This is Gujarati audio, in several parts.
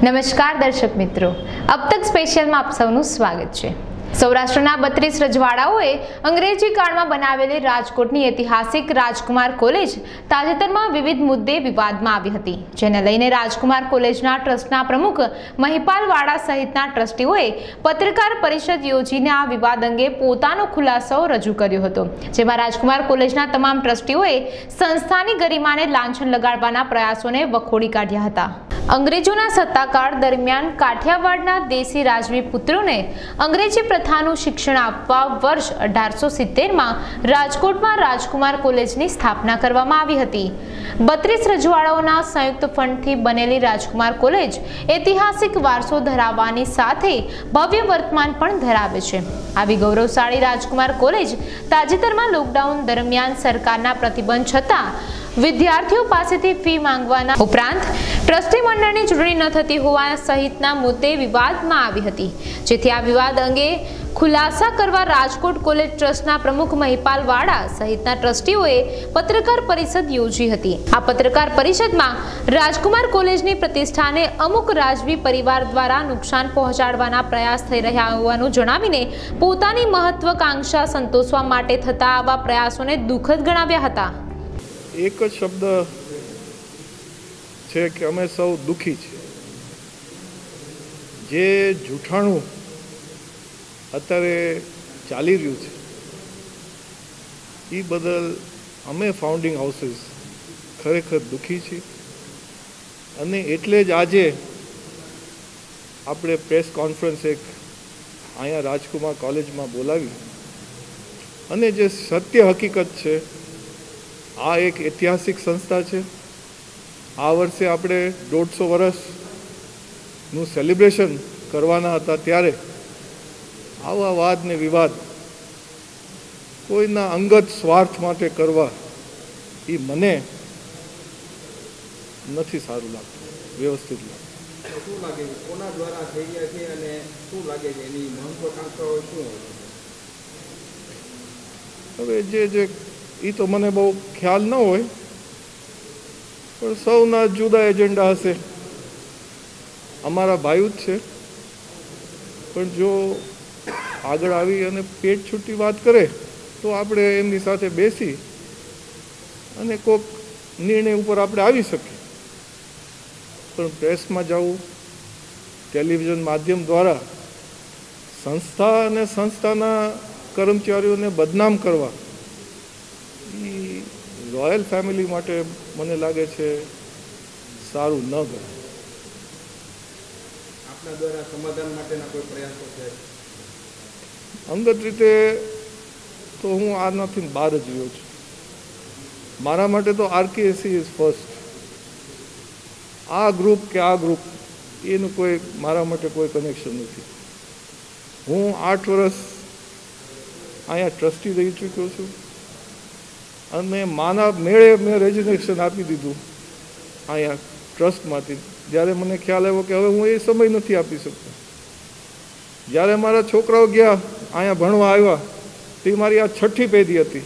નમસ્કાર દર્શક મિત્રો, अब तक સ્પેશિયલમાં આપ સૌનું સ્વાગત છે। સૌરાષ્ટ્રના 32 રજવાડાઓએ અંગ્રેજી કાળમાં બનાવેલી રાજકોટની ઐતિહાસિક રાજકુમાર કોલેજ તાજેતરમાં વિવિધ મુદ્દે વિવાદમાં આવી હતી, જેને લઈને રાજકુમાર કોલેજના ટ્રસ્ટના પ્રમુખ મહિપાલ વાડા સહિતના ટ્રસ્ટીઓએ પત્રકાર પરિષદ યોજીને આ વિવાદ અંગે પોતાનો ખુલાસો રજૂ કર્યો હતો, જેમાં રાજકુમાર કોલેજના તમામ ટ્રસ્ટીઓએ સંસ્થાની ગરિમાને લાંછન લગાડવાના પ્રયાસોને વખોડી કાઢ્યા હતા। અંગ્રેજોના સત્તાકાળ દરમિયાન કાઠિયાવાડના દેશી રાજવી પુત્રોને અંગ્રેજી પ્રથાનું શિક્ષણ આપવા વર્ષ 1870માં રાજકોટમાં રાજકુમાર કોલેજની સ્થાપના કરવામાં આવી હતી। 32 રજવાડાઓના સંયુક્ત ફંડથી બનેલી રાજકુમાર કોલેજ ઐતિહાસિક વારસો ધરાવવાની સાથે ભવ્ય વર્તમાન પણ ધરાવે છે। આવી ગૌરવશાળી રાજકુમાર કોલેજ તાજેતરમાં લોકડાઉન દરમિયાન સરકારના પ્રતિબંધ છતાં વિદ્યાર્થીઓ પાસેથી ફી માંગવાના ઉપરાંત ટ્રસ્ટી મંડળની ચૂંટણી ન થતી હોવા સહિતના મુદ્દે વિવાદમાં આવી હતી, જેથી આ વિવાદ અંગે ખુલાસા કરવા રાજકોટ કોલેજ ટ્રસ્ટના પ્રમુખ મહિપાલ વાડા સહિતના ટ્રસ્ટીઓએ પત્રકાર પરિષદ યોજી હતી। આ પત્રકાર પરિષદમાં રાજકુમાર કોલેજની પ્રતિષ્ઠાને અમુક રાજવી પરિવાર દ્વારા નુકસાન પહોંચાડવાના પ્રયાસ થઈ રહ્યા હોવાનું જણાવીને પોતાની મહત્વાકાંક્ષા સંતોષવા માટે થતા આવા પ્રયાસોને દુઃખદ ગણાવ્યા હતા। एक ज शब्द है कि अमे सौ दुखी छे। जे जूठाणु अत्यारे चाली रह्यु छे ई बदल अमे फाउंडिंग हाउसीस खरेखर दुखी छे अने एटले ज आजे आपणे प्रेस कॉन्फ्रन्स एक अहींया राजकुमार कॉलेज में बोलावी अने जे सत्य हकीकत छे आ एक ऐतिहासिक संस्था है। आ वर्षे आपणे 150 वर्षनु सेलिब्रेशन करवाना हता त्यारे आवा वाद ने विवाद कोईना अंगत स्वार्थ माटे करवा ई मने नथी सारू लागतुं, व्यवस्थित लागतुं। शुं लागे कोना द्वारा थई रह्या छे अने शुं लागे छे एनी महत्वाकांक्षाओ शुं हवे जे ई तो मने बहु ख्याल न होय, पण सौना जुदा एजेंडा हशे। अमारा भाईओ ज छे, पण जो आगळ आवी अने पेट छूटी बात करे तो आपणे एमनी साथे बेसी अने कोक निर्णय उपर आपणे आवी शकीए। पण प्रेसमां जवुं, टेलिविजन माध्यम द्वारा संस्था अने संस्थाना कर्मचारीओने बदनाम करवा रॉयल फैमिली माटे मने लागे छे सारू न गणे। आपना द्वारा समाधान माटेना कोई प्रयासो छे? अंगत रीते तो हूँ आनाथी बहार ज रह्यो छुं। मारा माटे तो आरकेएससी इज फर्स्ट। आ ग्रुप के आ ग्रुप एनुं कोई मारा माटे कोई कनेक्शन नथी। हूँ 8 वर्ष अहींया ट्रस्टी रही चूक्यो छुं अने माना मेळे मैं रेजिग्नेशन आपी दीधुं अहींया ट्रस्टमांथी। ज्यारे मने ख्याल आव्यो कि हवे हूँ ए समय नथी आपी शकतो। ज्यारे मारा छोकराओ गया अहींया भणवा आव्या ते मारी आ 6ठी पेढी हती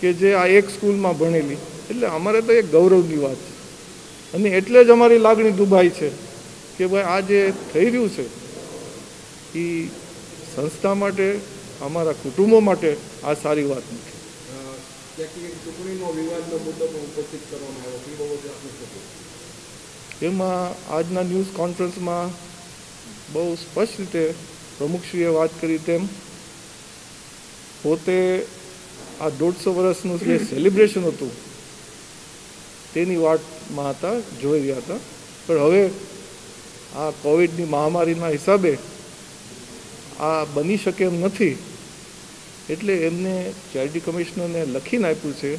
कि जे आ एक स्कूलमां भणेली, एटले अमारे तो एक गौरवनी वात छे अने एटले ज अमारी लागणी दुभाई छे कि भाई आ जे थई रह्युं छे ई संस्था माटे, अमारा कुटुंबो माटे आ सारी वात नथी। एमां आजना न्यूज कॉन्फ्रन्स में बहु स्पष्ट रीते प्रमुखश्रीए बात करी तेम पोते आ 150 वर्षनु जे सेलिब्रेशन हतुं तेनी वाटमां हता, जोई रह्या हता। पण हवे आ कोविडनी महामारीना हिसाबे आ बनी शके एम नथी, एटले एमने चेरिटी कमिश्नर ने लखीने आप्युं छे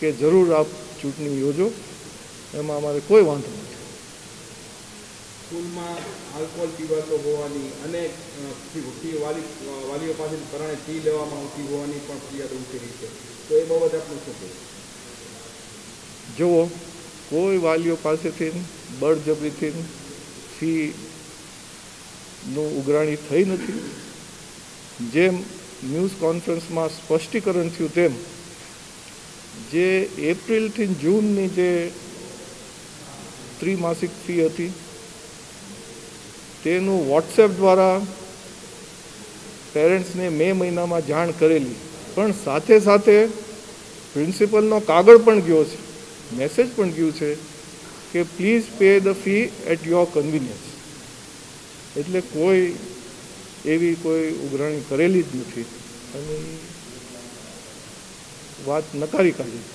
कि जरूर आप चूंटणी योजो, एमां अमारे कोई वांधो नथी। स्कूलमां आल्कोहोल पीवातो होवानी अने वालीओ पासेथी पराणे फी लेवामां आवती होवानी पण फरियाद उठी रही छे, तो ए बाबते आपनुं शुं कहेवुं? जुओ, कोई वालीओ पासेथी बळजबरीथी फी नु उघराणी थई नथी। जेम न्यूज कॉन्फ्रन्स में स्पष्टीकरण थयुं तेम जे एप्रिल थी जून नी जे 150 वर्षनी सेलिब्रेशन हतुं तेनी वाटमां हता, जोई रह्या हता। पण हवे आ कोविडनी महामारीना हिसाबे आ बनी शके एम नथी, एटले एमने चेरिटी कमिश्नर ने लखीने आप्युं छे कि जरूर आप चूंटणी योजो, एमां अमारे कोई वांधो नथी। स्कूलमां आल्कोहोल पीवातो होवानी अने ત્રિમાસિક ફી હતી તેનું વોટ્સએપ દ્વારા પેરેન્ટ્સને મે મહિનામાં જાણ કરેલી, પણ સાથે સાથે પ્રિન્સિપલનો કાગળ પણ ગયો છે, મેસેજ પણ ગયું છે કે please pay the fee at your convenience. એટલે કોઈ એવી કોઈ ઉઘરાણી કરેલી જ નથી અને વાત નકારી કાઢી.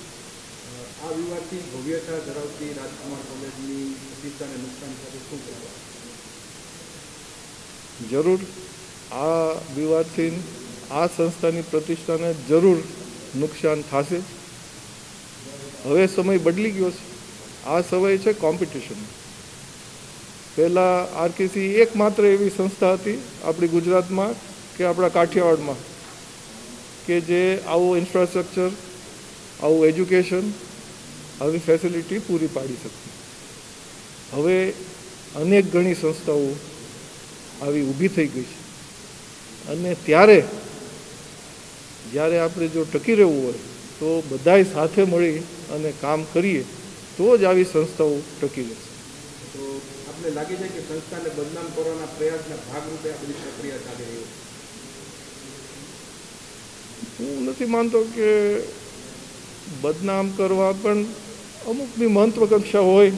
આ વિવાદથી ભવ્યતા ધરાવતી રાજકુમાર કોલેજની પ્રતિષ્ઠાને નુકસાન સાથે શું કહેવા? જરૂર આ વિવાદથી આ સંસ્થાની પ્રતિષ્ઠાને જરૂર નુકસાન થશે. હવે સમય બદલી ગયો છે. આ સમય છે કોમ્પિટિશન. પહેલાં આરકેસી એકમાત્ર એવી સંસ્થા હતી આપણી ગુજરાતમાં કે આપણા કાઠિયાવાડમાં કે જે આવું ઇન્ફ્રાસ્ટ્રક્ચર, આવું એજ્યુકેશન, આવી ફેસિલિટી પૂરી પાડી શકતી. હવે અનેક ઘણી સંસ્થાઓ આવી ઊભી થઈ ગઈ છે અને જ્યારે આપણે જો ટકી રહેવું હોય તો બધાય સાથે મળી અને કામ કરીએ તો જ આવી સંસ્થાઓ ટકી રહેશે. તો આપને લાગે છે કે સંસ્થાને બદનામ કરવાના પ્રયાસના ભાગરૂપે આ બધી પ્રક્રિયા ચાલી રહી છે? હું નથી માનતો કે બદનામ કરવા, પણ અમુકની મહત્વકાંક્ષા હોય,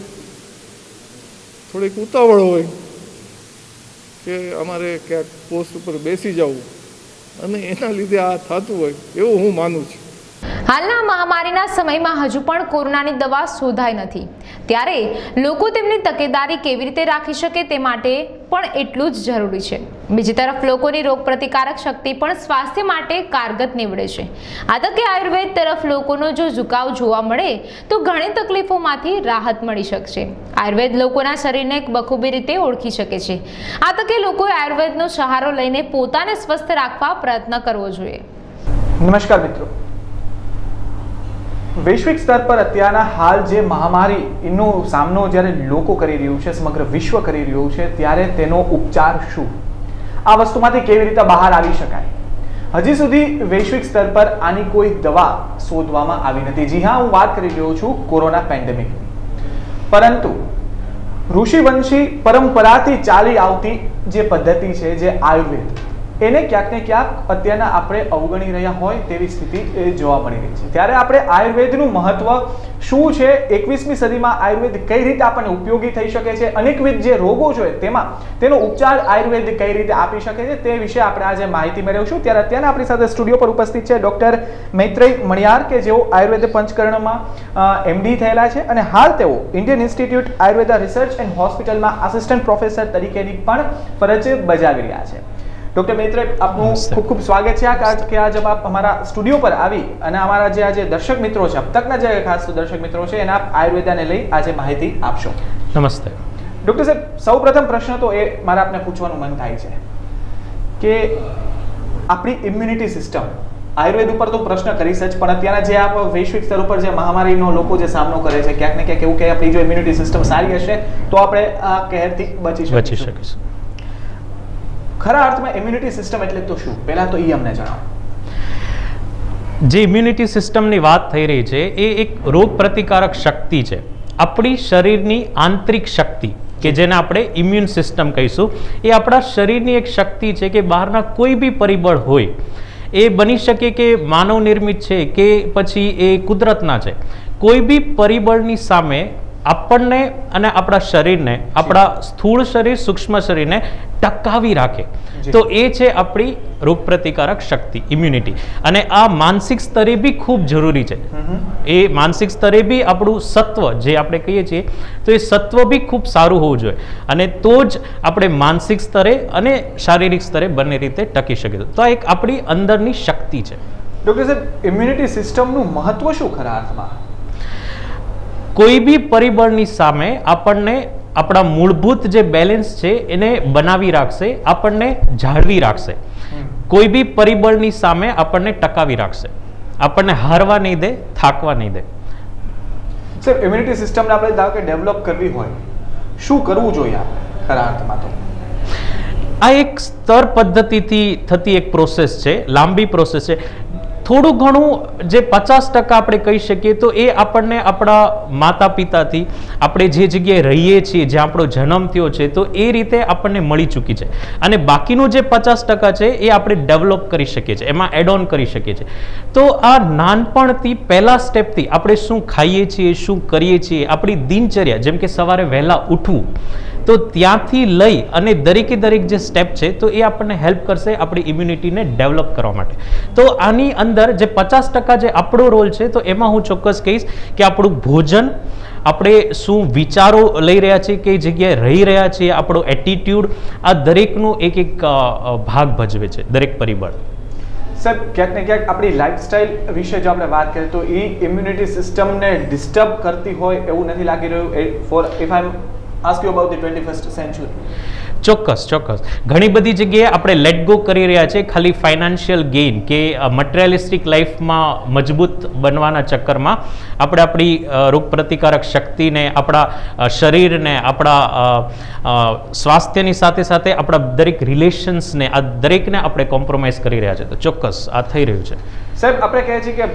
થોડીક ઉતાવળ હોય કે અમારે ક્યાંક પોસ્ટ ઉપર બેસી જવું અને એના લીધે આ થતું હોય એવું હું માનું છું. હાલના મહામારીના સમયમાં હજુ પણ કોરોનાની દવા શોધાઈ નથી, ત્યારે લોકો તેમની તકેદારી કેવી રીતે રાખી શકે તે માટે પણ એટલું જ જરૂરી છે. બીજી તરફ લોકોની રોગપ્રતિકારક શક્તિ પણ સ્વાસ્થ્ય માટે કારગત નીવડે છે. આ તકે આયુર્વેદ તરફ લોકોનો જો ઝુકાવ જોવા મળે તો ઘણી તકલીફોમાંથી રાહત મળી શકશે. આયુર્વેદ લોકોના શરીરને બખૂબી રીતે ઓળખી શકે છે. આ તકે લોકોએ આયુર્વેદનો સહારો લઈને પોતાને સ્વસ્થ રાખવા પ્રયત્ન કરવો જોઈએ. નમસ્કાર મિત્રો, વૈશ્વિક સ્તર પર અત્યારના હાલ જે મહામારીનો સામનો જ્યારે લોકો કરી રહ્યું છે, સમગ્ર વિશ્વ કરી રહ્યું છે, ત્યારે તેનો ઉપચાર શું, આ વસ્તુમાંથી કેવી રીતે બહાર આવી શકાય, હજી સુધી વૈશ્વિક સ્તર પર આની કોઈ દવા શોધવામાં આવી નથી. જી હા, હું વાત કરી રહ્યો છું કોરોના પેન્ડેમિકની. પરંતુ ઋષિવંશી પરંપરાથી ચાલી આવતી જે પદ્ધતિ છે, જે આયુર્વેદ, એને ક્યાંક ને ક્યાંક અત્યારના આપણે અવગણી રહ્યા હોય તેવી સ્થિતિ જોવા મળી રહી છે. ત્યારે આપણે આયુર્વેદનું મહત્વ શું છે, 21મી સદીમાં આયુર્વેદ કઈ રીતે આપણને ઉપયોગી થઈ શકે છે, અનેકવિધ જે રોગો છે તેમાં તેનો ઉપચાર આયુર્વેદ કઈ રીતે આપી શકે છે, તે વિશે આપણે આજે માહિતી મેળવીશું. ત્યારે અત્યારના આપણી સાથે સ્ટુડિયો પર ઉપસ્થિત છે ડોક્ટર મૈત્રેય મણિયાર, કે જેઓ આયુર્વેદ પંચકર્ણમાં MD થયેલા છે અને હાલ તેઓ Indian institute Ayurveda research and હોસ્પિટલમાં આસિસ્ટન્ટ પ્રોફેસર તરીકેની પણ ફરજ બજાવી રહ્યા છે. ડોક્ટર મૈત્રેય, આપનું ખૂબ ખૂબ સ્વાગત છે કે આજ આપ અમારા સ્ટુડિયો પર આવી અને અમારા જે આજે દર્શક મિત્રો છે, अब तकના જે ખાસ દર્શક મિત્રો છે, એને આપ આયુર્વેદાને લઈ આજે માહિતી આપશો. નમસ્તે ડોક્ટર સાહેબ, સૌપ્રથમ પ્રશ્ન તો એ મારે આપને પૂછવાનું મન થાય છે કે આપણી ઇમ્યુનિટી સિસ્ટમ, આયુર્વેદ ઉપર તો પ્રશ્ન કરીશ જ, પણ અત્યારના જે આપ વૈશ્વિક સ્તર ઉપર જે મહામારીનો લોકો જે સામનો કરે છે, ક્યાંક ને ક્યાંક એવું કે આપણી જો ઇમ્યુનિટી સિસ્ટમ સારી હશે તો આપણે આ કહેરથી બચી શકીશું. ખરા અર્થમાં ઇમ્યુનિટી સિસ્ટમ એટલે તો શું, પહેલા તો એ અમને જણાવો. જે ઇમ્યુનિટી સિસ્ટમની વાત થઈ રહી છે એ એક રોગ પ્રતિકારક શક્તિ છે, આપણી શરીરની આંતરિક શક્તિ, કે જેને આપણે ઇમ્યુન સિસ્ટમ કહીશું. એ આપણા શરીરની એક શક્તિ છે કે બહારના કોઈ બી પરિબળ હોય, એ બની શકે કે માનવ નિર્મિત છે કે પછી એ કુદરતના છે, કોઈ બી પરિબળની સામે આપણને અને આપણા શરીરને, આપણા સ્થૂળ શરીર, સૂક્ષ્મ શરીરને ટકાવી રાખે, તો એ છે આપણી રોગ પ્રતિકારક શક્તિ, ઇમ્યુનિટી. અને આ માનસિક સ્તરે બી ખૂબ જરૂરી છે. એ માનસિક સ્તરે બી આપણું સત્વ, જે આપણે કહીએ છીએ, તો એ સત્વ બી ખૂબ સારું હોવું જોઈએ, અને તો જ આપણે માનસિક સ્તરે અને શારીરિક સ્તરે બંને રીતે ટકી શકીએ. તો આ એક આપણી અંદરની શક્તિ છે. ડોક્ટર સાહેબ, ઇમ્યુનિટી સિસ્ટમનું મહત્વ શું ખરા અર્થમાં? કોઈ બી પરિબળની સામે આપણને આપણા મૂળભૂત જે બેલેન્સ છે એને બનાવી રાખશે, આપણને જાળવી રાખશે. કોઈ બી પરિબળની સામે આપણને ટકાવી રાખશે, આપણને હારવા નહીં દે, થાકવા નહીં દે. સર, ઇમ્યુનિટી સિસ્ટમને આપણે ધારો કે ડેવલપ કરવી હોય, શું કરવું જોઈએ આપણે ખરા અર્થમાં? તો આ એક સ્તર પદ્ધતિથી થતી એક પ્રોસેસ છે, લાંબી પ્રોસેસ છે. થોડું ઘણું જે 50% આપણે કહી શકીએ તો એ આપણને આપણા માતા પિતાથી આપણે જે જગ્યાએ રહીએ છીએ, જ્યાં આપણો જન્મ થયો છે, તો એ રીતે આપણને મળી ચૂકી છે. અને બાકીનું જે 50% છે એ આપણે ડેવલપ કરી શકીએ છીએ, એમાં એડ ઓન કરી શકીએ છીએ. તો આ નાનપણથી પહેલા સ્ટેપથી આપણે શું ખાઈએ છીએ, શું કરીએ છીએ, આપણી દિનચર્યા, જેમ કે સવારે વહેલા ઉઠવું, તો ત્યાંથી લઈ અને દરેકે દરેક જે સ્ટેપ છે તો એ આપણને હેલ્પ કરશે આપણી ઇમ્યુનિટીને ડેવલપ કરવા માટે. તો આની અંદર જે 50% જે આપણો રોલ છે, તો એમાં હું ચોક્કસ કહીશ કે આપણું ભોજન, આપણે શું વિચારો લઈ રહ્યા છીએ, કઈ જગ્યાએ રહી રહ્યા છીએ, આપણો એટીટ્યુડ, આ દરેકનું એક એક ભાગ ભજવે છે, દરેક પરિબળ. સર, ક્યાંક ને ક્યાંક આપણી લાઈફસ્ટાઈલ વિશે જો આપણે વાત કરીએ તો એ ઇમ્યુનિટી સિસ્ટમને ડિસ્ટર્બ કરતી હોય એવું નથી લાગી રહ્યું? For if I ask you about the 21st century. ચોક્કસ ચોક્કસ ઘણી બધી જગ્યાએ આપણે લેટ ગો કરી રહ્યા છે ખાલી ફાઇનાન્શિયલ ગેઇન કે મટીરિયલિસ્ટિક લાઈફમાં મજબૂત બનવાના ચક્કરમાં આપણે આપણી રોગ પ્રતિકારક શક્તિને, આપણા શરીરને, આપણા સ્વાસ્થ્યની સાથે સાથે આપણા દરેક રિલેશન્સને, આ દરેકને આપણે કોમ્પ્રોમાઇઝ કરી રહ્યા છે. તો ચોક્કસ આ થઈ રહ્યું છે. સાહેબ, આપણે કહીએ છીએ કે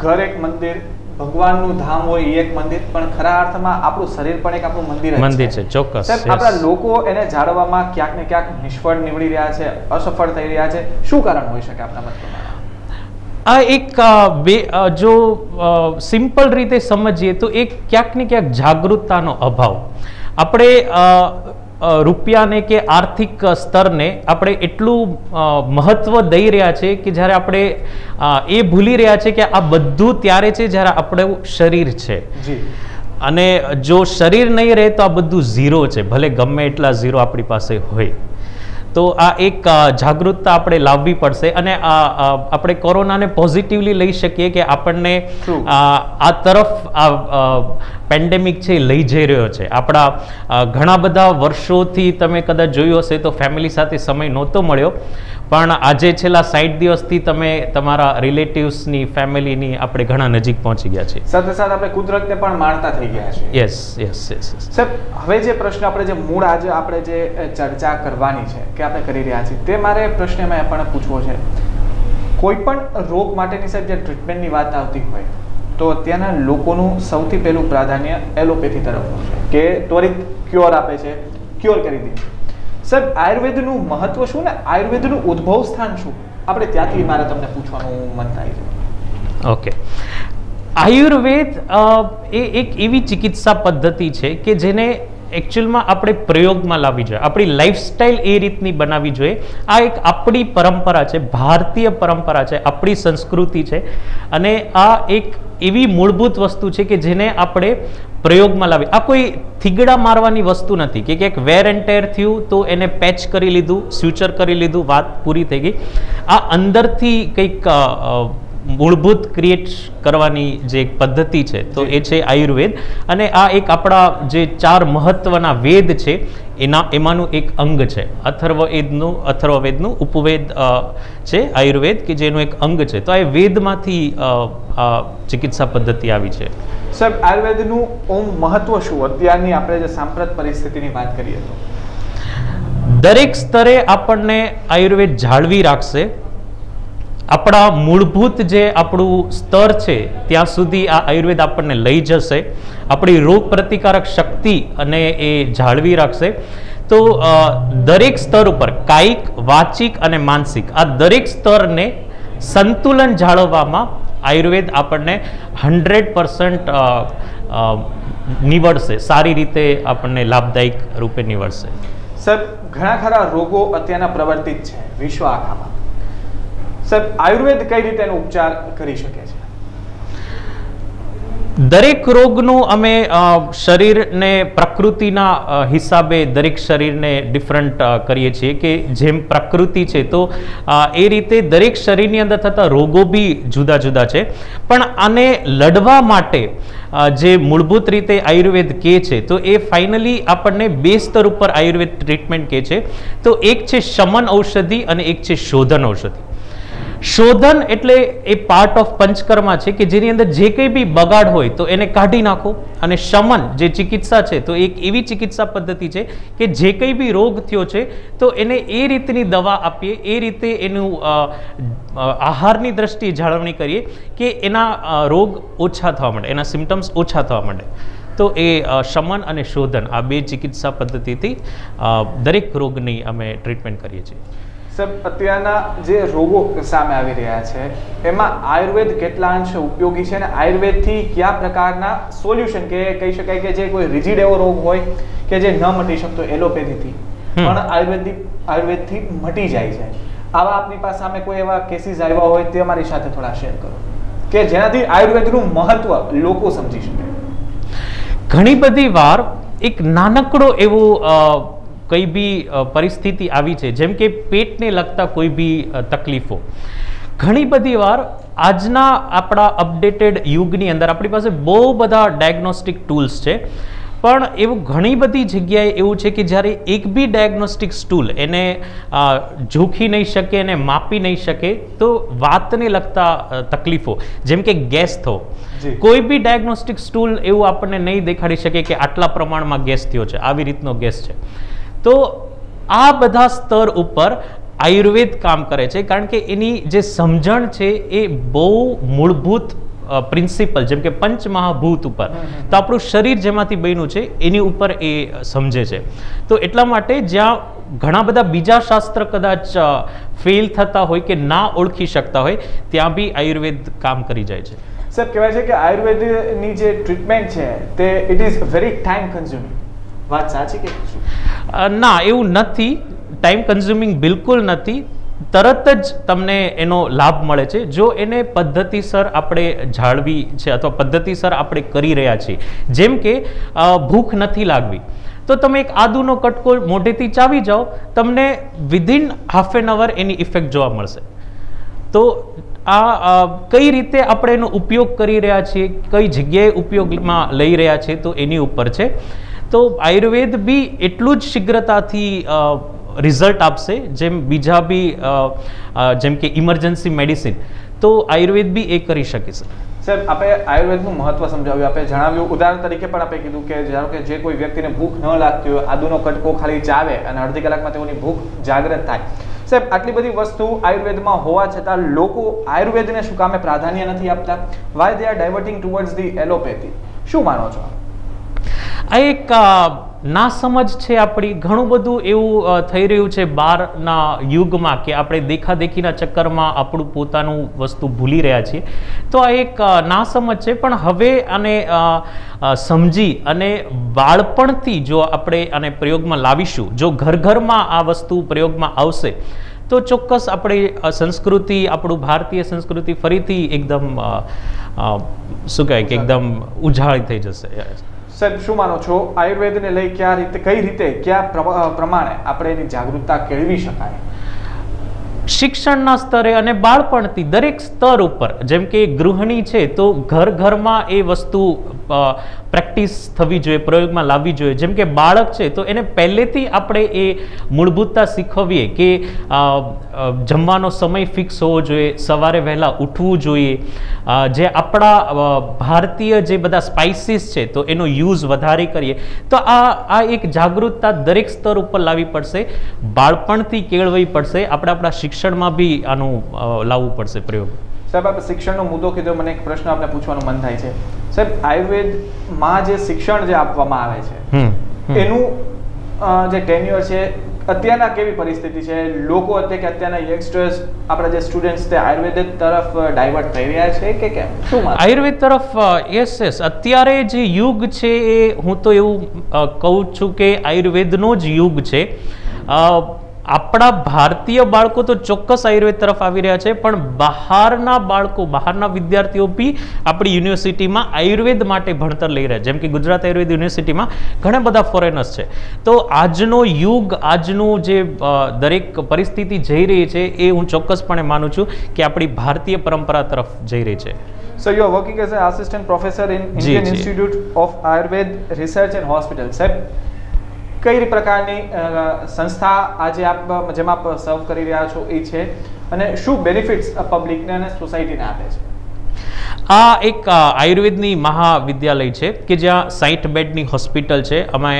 ઘર એક મંદિર, ભગવાનનું ધામ હોય એ એક મંદિર, પણ ખરા અર્થમાં આપણું શરીર પણ એક આપણું મંદિર છે. ચોક્કસ. આપણા લોકો એને જાળવવામાં ક્યાંક ને ક્યાંક નિષ્ફળ નીવડી રહ્યા છે, અસફળ થઈ રહ્યા છે. શું કારણ હોઈ શકે આપણા મત પ્રમાણે? આ એક જો સિમ્પલ રીતે સમજીએ તો એક ક્યાંક ને ક્યાંક જાગૃતતાનો અભાવ. આપણે રૂપિયાને કે આર્થિક સ્તરને આપણે એટલું મહત્વ દઈ રહ્યા છે કે જ્યારે આપણે એ ભૂલી રહ્યા છે કે આ બધું ત્યારે છે જ્યારે આપણું શરીર છે. અને જો શરીર નહીં રહે તો આ બધું ઝીરો છે, ભલે ગમે એટલા ઝીરો આપણી પાસે હોય. તો આ એક જાગૃતતા આપણે લાવવી પડશે. અને આપણે કોરોનાને પોઝિટિવલી લઈ શકીએ કે આપણને આ તરફ પેન્ડેમિક છે લઈ જઈ રહ્યો છે. આપણા ઘણા બધા વર્ષોથી તમે કદાચ જોયું હશે તો ફેમિલી સાથે સમય નહોતો મળ્યો, પણ આજે છેલ્લા 60 દિવસથી તમે તમારા રિલેટિવ્સની, ફેમિલીની આપણે ઘણા નજીક પહોંચી ગયા છે. સાથે સાથે આપણે કુદરતને પણ માણતા થઈ ગયા છે. Yes yes yes. સાહેબ, હવે જે પ્રશ્ન આપણે જે મૂળ આજે આપણે જે ચર્ચા કરવાની છે કે આપણે કરી રહ્યા છીએ, તે મારે પ્રશ્ન એમાં એ પણ પૂછવો છે. કોઈ પણ રોગ માટેની સાહેબ જે ટ્રીટમેન્ટની વાત આવતી હોય તો અત્યારના લોકોનું સૌથી પહેલું પ્રાધાન્ય એલોપેથી તરફનું છે કે ત્વરિત ક્યોર આપે છે, ક્યોર કરી દે. સાહેબ, આયુર્વેદનું મહત્વ શું ને આયુર્વેદનું ઉદ્ભવ સ્થાન શું? આપણે ત્યાંથી મારે તમને પૂછવાનું મન થાય છે. ઓકે. આયુર્વેદ એ એક એવી ચિકિત્સા પદ્ધતિ છે કે જેને એકચ્યુઅલમાં આપણે પ્રયોગમાં લાવવી જોઈએ, આપણી લાઈફસ્ટાઈલ એ રીતની બનાવવી જોઈએ. આ એક આપણી પરંપરા છે, ભારતીય પરંપરા છે, આપણી સંસ્કૃતિ છે. અને આ એક એવી મૂળભૂત વસ્તુ છે કે જેને આપણે પ્રયોગમાં લાવી. આ કોઈ થીગડા મારવાની વસ્તુ નથી કે ક્યાંક વેર એન્ડ ટેર થયું તો એને પેચ કરી લીધું, સ્યુચર કરી લીધું, વાત પૂરી થઈ ગઈ. આ અંદરથી કંઈક મૂળભૂત ક્રિએટ કરવાની જે એક પદ્ધતિ છે તો એ છે આયુર્વેદ. અને આ એક આપણા જે 4 મહત્વના વેદ છે એમાંનું એક અંગ છે. અથર્વવેદનું ઉપવેદ છે આયુર્વેદ, કે જેનું એક અંગ છે. તો આ વેદમાંથી ચિકિત્સા પદ્ધતિ આવી છે. સાહેબ, આયુર્વેદનું મહત્વ શું અત્યારની આપણે જે સાંપ્રત પરિસ્થિતિની વાત કરીએ તો? દરેક સ્તરે આપણને આયુર્વેદ જાળવી રાખશે. આપણા મૂળભૂત જે આપણું સ્તર છે ત્યાં સુધી આ આયુર્વેદ આપણને લઈ જશે. આપણી રોગ પ્રતિકારક શક્તિ અને એ જાળવી રાખશે. તો દરેક સ્તર ઉપર કાયિક, વાચિક અને માનસિક આ દરેક સ્તરને સંતુલન જાળવવામાં આયુર્વેદ આપણને 100% નીવડશે, સારી રીતે આપણને લાભદાયક રૂપે નીવડશે. સાહેબ, ઘણા ખરા રોગો અત્યારના પ્રવર્તિત છે વિશ્વ આખામાં. સાહેબ, આયુર્વેદ કઈ રીતે એનો ઉપચાર કરી શકે છે? દરેક રોગનું અમે શરીરને પ્રકૃતિના હિસાબે દરેક શરીરને ડિફરન્ટ કરીએ છીએ કે જેમ પ્રકૃતિ છે તો એ રીતે દરેક શરીરની અંદર થતા રોગો બી જુદા જુદા છે. પણ આને લડવા માટે જે મૂળભૂત રીતે આયુર્વેદ કહે છે તો એ ફાઇનલી આપણને 2 સ્તર ઉપર આયુર્વેદ ટ્રીટમેન્ટ કહે છે. તો એક છે શમન ઔષધિ અને એક છે શોધન ઔષધિ. શોધન એટલે એ પાર્ટ ઓફ પંચકર્મા છે કે જેની અંદર જે કંઈ બી બગાડ હોય તો એને કાઢી નાખો. અને શમન જે ચિકિત્સા છે તો એક એવી ચિકિત્સા પદ્ધતિ છે કે જે કંઈ બી રોગ થયો છે તો એને એ રીતની દવા આપીએ, એ રીતે એનું આહારની દ્રષ્ટિએ જાળવણી કરીએ કે એના રોગ ઓછા થવા માંડે, એના સિમ્ટમ્સ ઓછા થવા માંડે. તો એ શમન અને શોધન આ બે ચિકિત્સા પદ્ધતિથી દરેક રોગની અમે ટ્રીટમેન્ટ કરીએ છીએ. સાહેબ, અત્યારના જે રોગો સામે આવી રહ્યા છે એમાં આયુર્વેદ કેટલા અંશે ઉપયોગી છે અને આયુર્વેદથી કયા પ્રકારના સોલ્યુશન કે કહી શકાય કે જે કોઈ રિજિડ એવો રોગ હોય કે જે ન મટી શકતો એલોપેથીથી પણ આયુર્વેદથી મટી જાય છે, આવા આપની પાસે સામે કોઈ એવા કેસીસ આવ્યા હોય તે અમારી સાથે થોડા શેર કરો કે જેનાથી આયુર્વેદનું મહત્વ લોકો સમજી શકે. ઘણી બધી વાર એક નાનકડો એવો કઈ બી પરિસ્થિતિ આવી છે, જેમ કે પેટને લગતા કોઈ બી તકલીફો, ઘણી બધી વાર આજના આપણા અપડેટેડ યુગની અંદર આપણી પાસે બહુ બધા ડાયગ્નોસ્ટિક ટૂલ્સ છે, પણ એવું ઘણી બધી જગ્યાએ એવું છે કે જ્યારે એક બી ડાયગ્નોસ્ટિક ટૂલ એને ઝૂકી નહીં શકે અને માપી નહીં શકે તો વાતને લગતા તકલીફો જેમ કે ગેસ થવો, કોઈ બી ડાયગ્નોસ્ટિક ટૂલ એવું આપણને નહીં દેખાડી શકે કે આટલા પ્રમાણમાં ગેસ થયો છે, આવી રીતનો ગેસ છે. તો આ બધા સ્તર ઉપર આયુર્વેદ કામ કરે છે, કારણ કે એની જે સમજણ છે એ બહુ મૂળભૂત પ્રિન્સિપલ જેમ કે પંચમહાભૂત ઉપર, તો આપણું શરીર જેમાંથી બન્યું છે એની ઉપર એ સમજે છે. તો એટલા માટે જ્યાં ઘણા બધા બીજા શાસ્ત્ર કદાચ ફેલ થતા હોય કે ના ઓળખી શકતા હોય ત્યાં બી આયુર્વેદ કામ કરી જાય છે. સાહેબ, કહેવાય છે કે આયુર્વેદની જે ટ્રીટમેન્ટ છે તે it is very time consuming, વાત સાચી કે ના? એવું નથી, ટાઈમ કન્ઝ્યુમિંગ બિલકુલ નથી. તરત જ તમને એનો લાભ મળે છે જો એને પદ્ધતિસર આપણે જાળવી છે અથવા પદ્ધતિસર આપણે કરી રહ્યા છીએ. જેમ કે ભૂખ નથી લાગવી તો તમે એક આદુનો કટકો મોઢેથી ચાવી જાઓ, તમને within half an hour any effect જોવા મળશે. તો આ કઈ રીતે આપણે એનો ઉપયોગ કરી રહ્યા છીએ, કઈ જગ્યાએ ઉપયોગમાં લઈ રહ્યા છીએ તો એની ઉપર છે. તો આયુર્વેદ બી એટલું જ શીઘ્રતાથી રિઝલ્ટ આપશે જેમ બીજા બી જેમ કે ઇમરજન્સી મેડિસિન, તો આયુર્વેદ બી એ કરી શકે છે. સાહેબ, આપણે આયુર્વેદનું મહત્વ સમજાવ્યું, આપણે જણાવ્યું, ઉદાહરણ તરીકે પણ આપણે કીધું કે ધારો કે જે કોઈ વ્યક્તિને ભૂખ ન લાગતી હોય, આદુનો કટકો ખાલી ચાવે અને અડધી કલાકમાં તેઓની ભૂખ જાગૃત થાય. સાહેબ, આટલી બધી વસ્તુ આયુર્વેદમાં હોવા છતાં લોકો આયુર્વેદને શું કામે પ્રાધાન્ય નથી આપતા? Y they are ડાયવર્ટિંગ towards the allopathy? શું માનો છો? આ એક ના સમજ છે આપણી. ઘણું બધું એવું થઈ રહ્યું છે બહારના યુગમાં કે આપણે દેખાદેખીના ચક્કરમાં આપણું પોતાનું વસ્તુ ભૂલી રહ્યા છીએ. તો આ એક ના સમજ છે, પણ હવે આને સમજી અને બાળપણથી જો આપણે આને પ્રયોગમાં લાવીશું, જો ઘર ઘરમાં આ વસ્તુ પ્રયોગમાં આવશે તો ચોક્કસ આપણી સંસ્કૃતિ, આપણું ભારતીય સંસ્કૃતિ ફરીથી એકદમ શું કહેવાય કે એકદમ ઉજાળી થઈ જશે. સાહેબ, શું માનો છો આયુર્વેદને લઈ કઈ રીતે કયા પ્રમાણે આપણે એની જાગૃતતા કેળવી શકાય? શિક્ષણના સ્તરે અને બાળપણથી દરેક સ્તર ઉપર, જેમ કે ગૃહિણી છે તો ઘર ઘરમાં એ વસ્તુ પ્રેક્ટિસ થવી જોઈએ, પ્રયોગમાં લાવવી જોઈએ. જેમ કે બાળક છે તો એને પહેલેથી આપણે એ મૂળભૂતતા શીખવીએ કે જમવાનો સમય ફિક્સ હોવો જોઈએ, સવારે વહેલા ઉઠવું જોઈએ, જે આપણા ભારતીય જે બધા સ્પાઇસીસ છે તો એનો યુઝ વધારે કરીએ. તો આ એક જાગૃતતા દરેક સ્તર ઉપર લાવવી પડશે, બાળપણથી કેળવવી પડશે. આપણે આપણા શિક્ષણમાં બી આનું લાવવું પડશે પ્રયોગ. સાહેબ, આપણે શિક્ષણનો મુદ્દો કીધો, મને એક પ્રશ્ન આપને પૂછવાનું મન થાય છે. સાહેબ, આયુર્વેદમાં જે શિક્ષણ જે આપવામાં આવે છે એનું જે ટેન્યુઅર છે અત્યારના કેવી પરિસ્થિતિ છે? લોકો અત્યારના યંગસ્ટર્સ, આપણા જે સ્ટુડન્ટ્સ તે આયુર્વેદ તરફ ડાયવર્ટ થઈ રહ્યા છે કે કેમ? શું આયુર્વેદ તરફ? યસ, અત્યારે જે યુગ છે એ હું તો એવું કહું છું કે આયુર્વેદનો જ યુગ છે. આપણા ભારતીય બાળકો તો ચોક્કસ આયુર્વેદ તરફ આવી રહ્યા છે, પણ બહારના બાળકો, બહારના વિદ્યાર્થીઓ બી આપણી યુનિવર્સિટીમાં આયુર્વેદ માટે ભણતર લઈ રહ્યા છે. જેમ કે ગુજરાત આયુર્વેદ યુનિવર્સિટીમાં ઘણા બધા ફોરેનર્સ છે. તો આજનો યુગ, આજનું જે દરેક પરિસ્થિતિ જઈ રહી છે એ હું ચોક્કસપણે માનું છું કે આપણી ભારતીય પરંપરા તરફ જઈ રહી છે. So you are working as an assistant professor in Indian Institute of Ayurved Research and Hospital. સાહેબ, કઈ પ્રકારની સંસ્થા આજે આપ જેમ આપ સર્વ કરી રહ્યા છો એ છે અને શું બેનિફિટ્સ પબ્લિકને અને સોસાયટીને આપે છે? આ એક આયુર્વેદની મહાવિદ્યાલય છે કે જ્યાં 60 બેડની હોસ્પિટલ છે. અમે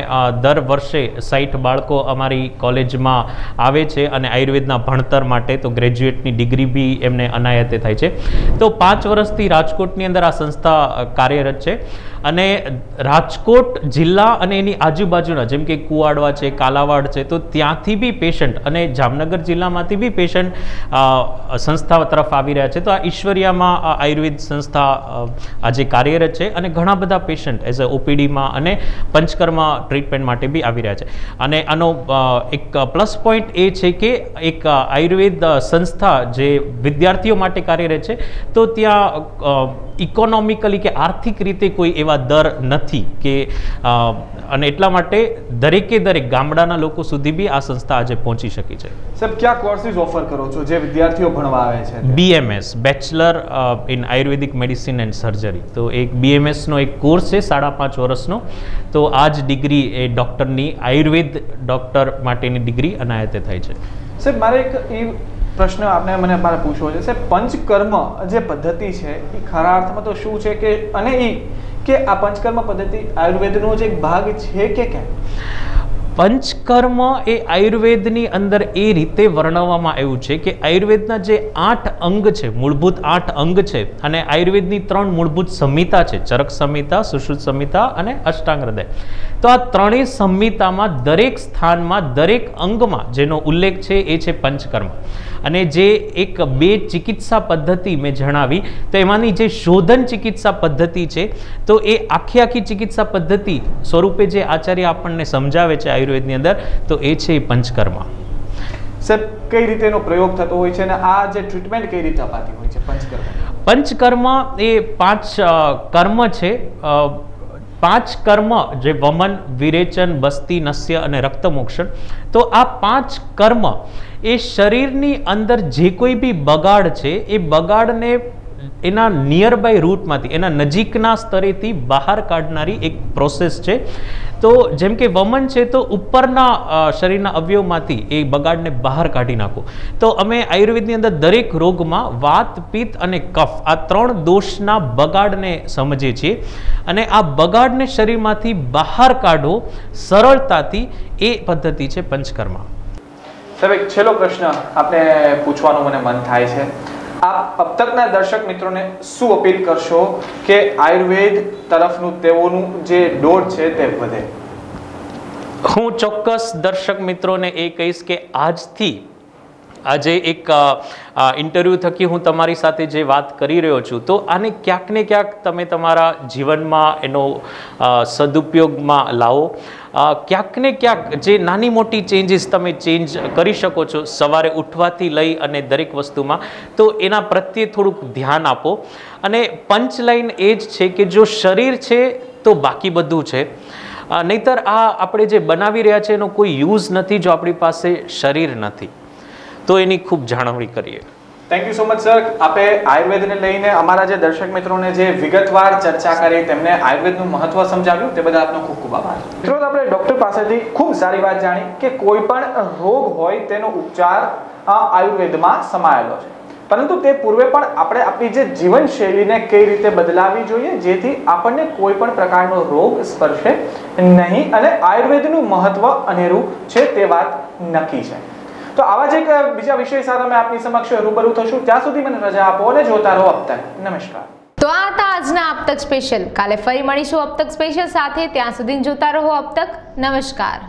દર વર્ષે 60 બાળકો અમારી કોલેજમાં આવે છે અને આયુર્વેદના ભણતર માટે તો ગ્રેજ્યુએટની ડિગ્રી બી એમને અનાયતે થાય છે. તો 5 વર્ષથી રાજકોટની અંદર આ સંસ્થા કાર્યરત છે અને રાજકોટ જિલ્લા અને એની આજુબાજુના જેમ કે કુવાડવા છે, કાલાવાડ છે, તો ત્યાંથી બી પેશન્ટ અને જામનગર જિલ્લામાંથી બી પેશન્ટ સંસ્થા તરફ આવી રહ્યા છે. તો આ ઈશ્વરિયામાં આયુર્વેદ સંસ્થા આજે કાર્યરત છે અને ઘણા બધા પેશન્ટ એઝ અ ઓપીડીમાં અને પંચકર્મા ટ્રીટમેન્ટ માટે બી આવી રહ્યા છે. અને આનો એક પ્લસ પોઈન્ટ એ છે કે એક આયુર્વેદ સંસ્થા જે વિદ્યાર્થીઓ માટે કાર્યરત છે તો ત્યાં ઇકોનોમિકલી કે આર્થિક રીતે કોઈ એવા દર નથી કે અને એટલા માટે દરેકે દરેક ગામડાના લોકો સુધી બી આ સંસ્થા આજે પહોંચી શકી છે. સાહેબ, કયા કોર્સિસ ઓફર કરો છો જે વિદ્યાર્થીઓ ભણવા આવે છે? BMS bachelor in Ayurvedic medicine and surgery. તો એક BMS નો એક કોર્સ છે 5.5 વર્ષનો. તો આ જ ડિગ્રી એ ડૉક્ટરની આયુર્વેદ ડૉક્ટર માટેની ડિગ્રી અનાયતે થાય છે. સાહેબ, મારે એક એ પ્રશ્ન મને પૂછવો છે. સાહેબ, પંચકર્મ જે પદ્ધતિ છે એ ખરા અર્થમાં તો શું છે કે અને એ કે આ પંચકર્મ પદ્ધતિ આયુર્વેદનો જ એક ભાગ છે કે કેમ? પંચકર્મ એ આયુર્વેદની અંદર એ રીતે વર્ણવવામાં આવ્યું છે કે આયુર્વેદના જે 8 અંગ છે, મૂળભૂત 8 અંગ છે અને આયુર્વેદની 3 મૂળભૂત સંહિતા છે, ચરક સંહિતા, સુશ્રુત સંહિતા અને અષ્ટાંગ હૃદય. તો આ ત્રણેય સંહિતામાં દરેક સ્થાનમાં દરેક અંગમાં જેનો ઉલ્લેખ છે એ છે પંચકર્મ. અને જે એક 2 ચિકિત્સા પદ્ધતિ મેં જણાવી તો એમાંની જે શોધન ચિકિત્સા પદ્ધતિ છે તો એ આખી ચિકિત્સા પદ્ધતિ સ્વરૂપે જે આચાર્ય આપણને સમજાવે છે આયુર્વેદની અંદર તો એ છે પંચકર્મ. સાહેબ, કઈ રીતે એનો પ્રયોગ થતો હોય છે અને આ જે ટ્રીટમેન્ટ કઈ રીતે અપાતી હોય છે પંચકર્મ? પંચકર્મ એ 5 કર્મ છે. 5 કર્મ જે વમન, વિરેચન, બસ્તી, નસ્ય અને રક્તમોક્ષણ. તો આ 5 કર્મ એ શરીરની અંદર જે કોઈ બી બગાડ છે એ બગાડને એના નિયર બાય રૂટમાંથી, એના નજીકના સ્તરેથી બહાર કાઢનારી એક પ્રોસેસ છે. તો જેમ કે વમન છે તો ઉપરના શરીરના અવયવમાંથી એ બગાડને બહાર કાઢી નાખો. તો અમે આયુર્વેદની અંદર દરેક રોગમાં વાત, પિત્ત અને કફ આ 3 દોષના બગાડને સમજીએ છીએ અને આ બગાડને શરીરમાંથી બહાર કાઢો સરળતાથી એ પદ્ધતિ છે પંચકર્મ. સાહેબ, એક છેલ્લો પ્રશ્ન આપણે પૂછવાનું મને મન થાય છે. આપ અબ તકના દર્શક મિત્રોને શું અપીલ કરશો કે આયુર્વેદ તરફનું તેઓનું જે દોડ છે તે વધે? હું ચોક્કસ દર્શક મિત્રોને એ કહીશ કે આજથી આજે એક ઇન્ટરવ્યૂ થકી હું તમારી સાથે જે વાત કરી રહ્યો છું તો આને ક્યાંક ને ક્યાંક તમે તમારા જીવનમાં એનો સદુપયોગમાં લાવો. ક્યાંક ને ક્યાંક જે નાની મોટી ચેન્જીસ તમે ચેન્જ કરી શકો છો સવારે ઉઠવાથી લઈ અને દરેક વસ્તુમાં, તો એના પ્રત્યે થોડુંક ધ્યાન આપો. અને પંચલાઈન એ જ છે કે જો શરીર છે તો બાકી બધું છે, નહીતર આ આપણે જે બનાવી રહ્યા છે એનો કોઈ યુઝ નથી જો આપણી પાસે શરીર નથી. તો એની ખૂબ જાળવણી કરીએ. Thank you so much sir. આપે આયુર્વેદને લઈને અમારા જે દર્શક મિત્રોને જે વિગતવાર ચર્ચા કરી, તેમને આયુર્વેદનું મહત્વ સમજાવ્યું, તે બદલ આપનો ખૂબ ખૂબ આભાર. મિત્રો, આપણે ડોક્ટર પાસેથી ખૂબ સારી વાત જાણી કે કોઈ પણ રોગ હોય તેનો ઉપચાર આયુર્વેદમાં સમાયેલો છે. પરંતુ તે પૂર્વે પણ આપણે આપણી જે જીવનશૈલીને કઈ રીતે બદલાવી જોઈએ જેથી આપણને કોઈ પણ પ્રકારનો રોગ સ્પર્શે નહીં અને આયુર્વેદનું મહત્વ અનેરું છે તે વાત નક્કી છે. તો આવા જ એક બીજા વિષય સાથે અમે આપની સમક્ષ રૂબરૂ થશું. ત્યાં સુધી મને રજા આપો અને જોતા રહો અબ તક. નમસ્કાર. તો આ હતા આજના અબ તક સ્પેશિયલ. કાલે ફરી મળીશું અબ તક સ્પેશિયલ સાથે. ત્યાં સુધી જોતા રહો અબ તક. નમસ્કાર.